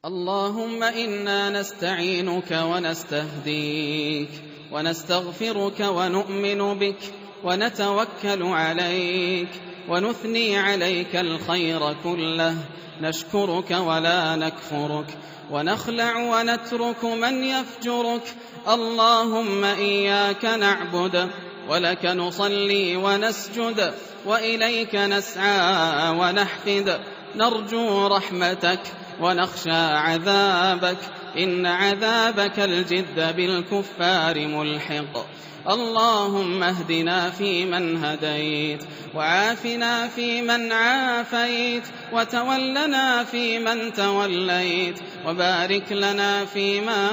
اللهم إنا نستعينك ونستهديك ونستغفرك ونؤمن بك ونتوكل عليك ونثني عليك الخير كله، نشكرك ولا نكفرك، ونخلع ونترك من يفجرك. اللهم إياك نعبد ولك نصلي ونسجد، وإليك نسعى ونحفد، نرجو رحمتك ونخشى عذابك، إن عذابك الجد بالكفار ملحق. اللهم اهدنا فيمن هديت، وعافنا فيمن عافيت، وتولنا فيمن توليت، وبارك لنا فيما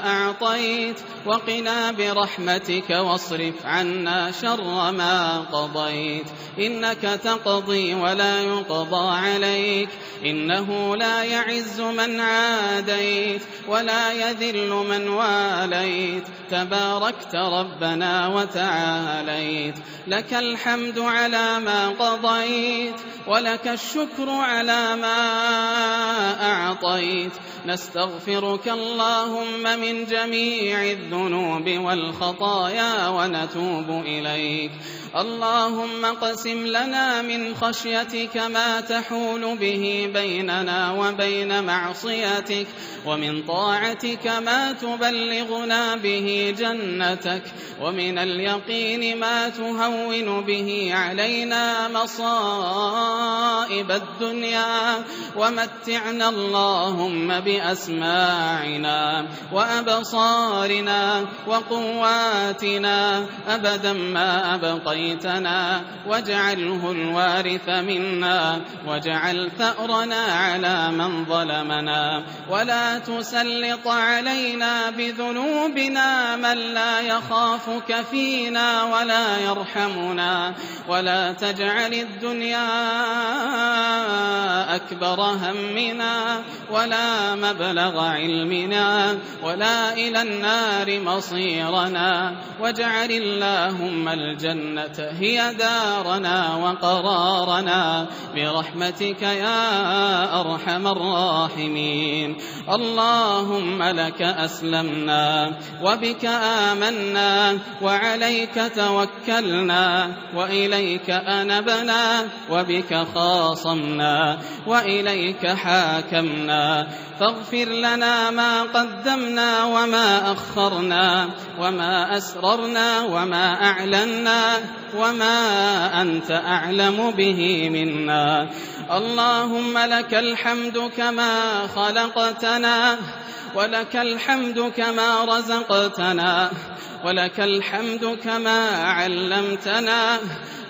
أعطيت، وقنا برحمتك واصرف عنا شر ما قضيت. إنك تقضي ولا يقضى عليك، إنه لا يعز من عاديت ولا يذل من واليت، تباركت ربنا وتعاليت. لك الحمد على ما قضيت، ولك الشكر على ما أعطيت. نستغفرك اللهم من جميع الذنوب والخطايا ونتوب إليك. اللهم اقسم لنا من خشيتك ما تحول به بيننا وبين معصيتك، ومن طاعتك ما تبلغنا به جنتك، ومن اليقين ما تهون به علينا مصائب الدنيا. ومتعنا اللهم بأسماعنا وأبصارنا وقواتنا أبدا ما أبقيتنا، واجعله الوارث منا، واجعل ثأرنا على من ظلمنا، ولا تسلط علينا بذنوبنا من لا يخافك فينا ولا يرحمنا، ولا تجعل الدنيا أكبر همنا ولا مبلغ علمنا ولا إلى النار مصيرنا، واجعل اللهم الجنة هي دارنا وقرارنا برحمتك يا أرحم الراحمين. اللهم لك أسلمنا وبك آمنا وعليك توكلنا، وإليك أنبنا وبك خاصمنا وإليك حاكمنا. فاغفر لنا ما قدمنا وما أخرنا وما أسررنا وما أعلنا وما أنت أعلم به منا. اللهم لك الحمد كما خلقتنا، ولك الحمد كما رزقتنا، ولك الحمد كما علمتنا،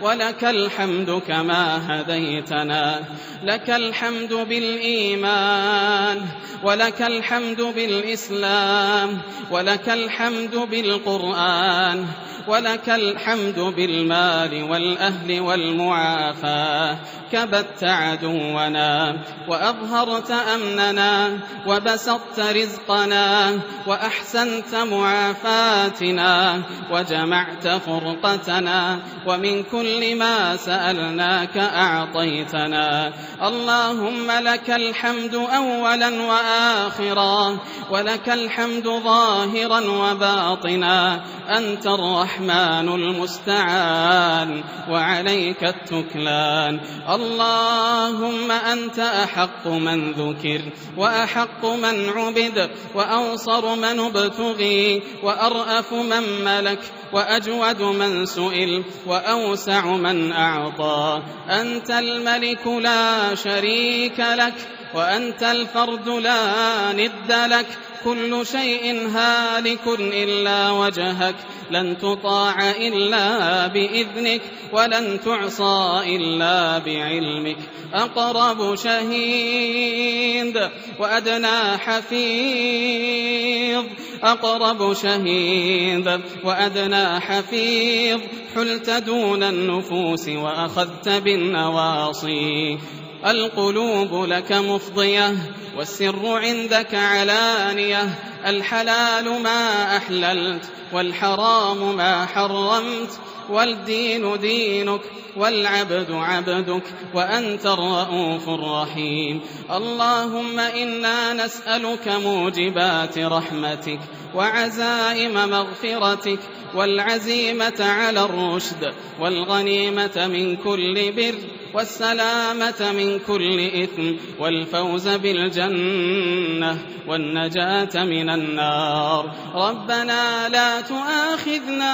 ولك الحمد كما هديتنا. لك الحمد بالإيمان، ولك الحمد بالإسلام، ولك الحمد بالقرآن، ولك الحمد بالمال والأهل والمعافاة. كبت عدونا وأظهرت أمننا وبسطت رزقنا وأحسنت معافاتنا وجمعت فرقتنا، ومن كل ما سألناك أعطيتنا. اللهم لك الحمد أولا وآخرا، ولك الحمد ظاهرا وباطنا. أنت الرحمن المستعان وعليك التكلان. اللهم أنت أحق من ذكر وأحق من عبد وأوصر من ابتغي وأرأف من ملك وأجود من سئل وأوسع من أعطى. أنت الملك لا شريك لك، وأنت الفرد لا ند لك. كل شيء هالك إلا وجهك، لن تطاع إلا بإذنك ولن تعصى إلا بعلمك. أقرب شهيد وأدنى حفيظ، أقرب شهيد وأدنى حفيظ. حلت دون النفوس وأخذت بالنواصي. القلوب لك مفضية والسر عندك علانية، الحلال ما أحللت والحرام ما حرمت، والدين دينك والعبد عبدك وأنت الرؤوف الرحيم. اللهم إنا نسألك موجبات رحمتك وعزائم مغفرتك والعزيمة على الرشد والغنيمة من كل بر والسلامة من كل إثم والفوز بالجنة والنجاة من النار. ربنا لا تؤاخذنا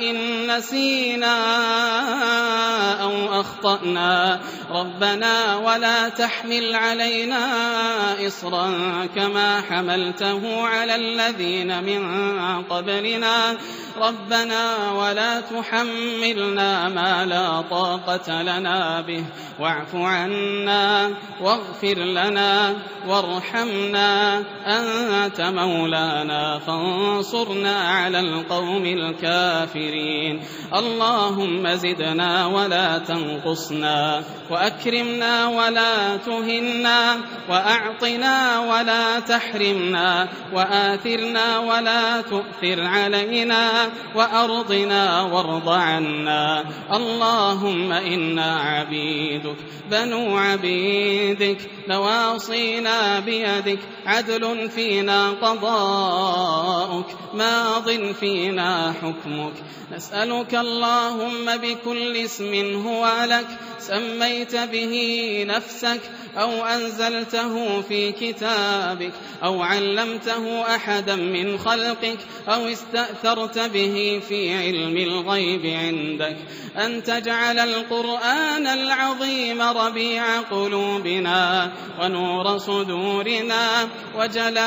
إن نسينا أو أخطأنا، ربنا ولا تحمل علينا إصرا كما حملته على الذين من قبلنا، ربنا ولا تحملنا ما لا طاقة لنا به، واعف عنا واغفر لنا وارحمنا، أنت مولانا فانصرنا على القوم الكافرين. اللهم زدنا ولا تنقصنا، وأكرمنا ولا تهنا، وأعطنا ولا تحرمنا، وآثرنا ولا تؤثر علينا، وأرضنا وارض عنا. اللهم إنا عبيدك بنو عبيدك نواصينا بيدك، عدل فينا قضاؤك، ماض فينا حكمك. نسألك اللهم بكل اسم هو لك سميت به نفسك أو أنزلته في كتابك أو علمته أحدا من خلقك أو استأثرت به في علم الغيب عندك، أن تجعل القرآن العظيم ربيع قلوبنا ونور صدورنا وجلاء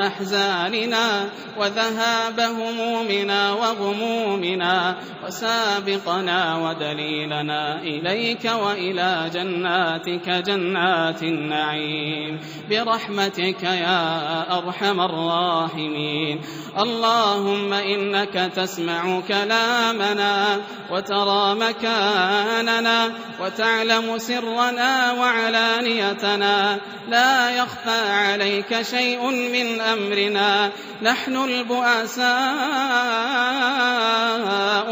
أحزاننا وذهاب همومنا وغمومنا، وسابقنا ودليلنا إليك وإلى جناتك جنات النعيم برحمتك يا أرحم الراحمين. اللهم إنك تسمع كلامنا وترى مكاننا وتعلم سرنا وعلانيتنا، لا يخفى عليك شيء من أمرنا. نحن البؤساء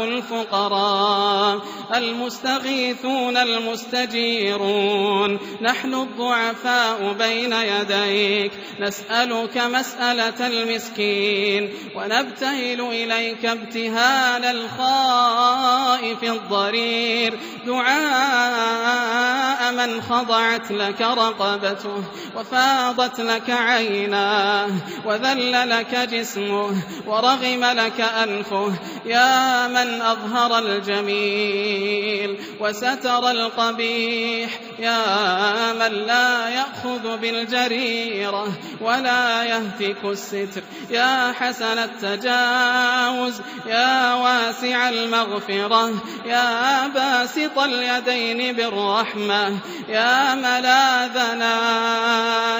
الفقراء المستغيثون المستجيرون، نحن الضعفاء بين يديك، نسألك مسألة المسكين ونبتهل إليك ابتهال الخائف الضرير، دعاء من خضعت لك رقبته وفاضت لك عيناه وذل لك جسمه ورغم لك أنفه، يا من أظهر الجميل وستر القبيح، يا من لا يأخذ بالجريرة ولا يهتك الستر، يا حسن التجاوز، يا واسع المغفرة، يا باسط اليدين بالرحمة، يا ملاذنا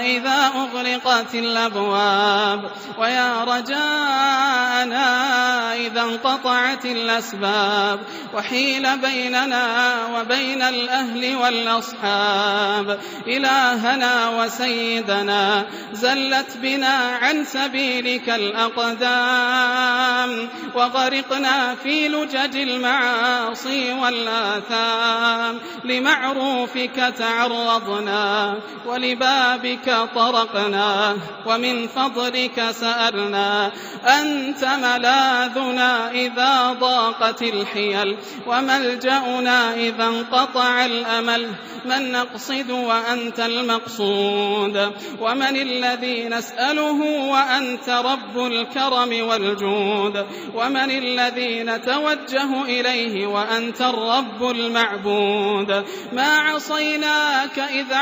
إذا أغلقت الأبواب، ويا رجاءنا إذا انقطعت الأسباب وحيل بيننا وبين الأهل والأصحاب. إلهنا وسيدنا، زلت بنا عن سبيلك الأقدام وغرقنا في لجج المعاصي والآثام، لمعروفك تعرضنا ولبابك طرقنا ومن فضلك سألنا. أنت ملاذنا إذا ضاقت الحيل وملجأنا إذا انقطع الأمل، من نقصد وأنت المقصود، ومن الذي نسأله وأنت رب الكرم والجود، ومن الذي نتوجه إليه وأنت الرب المعبود. ما عصيناك إذا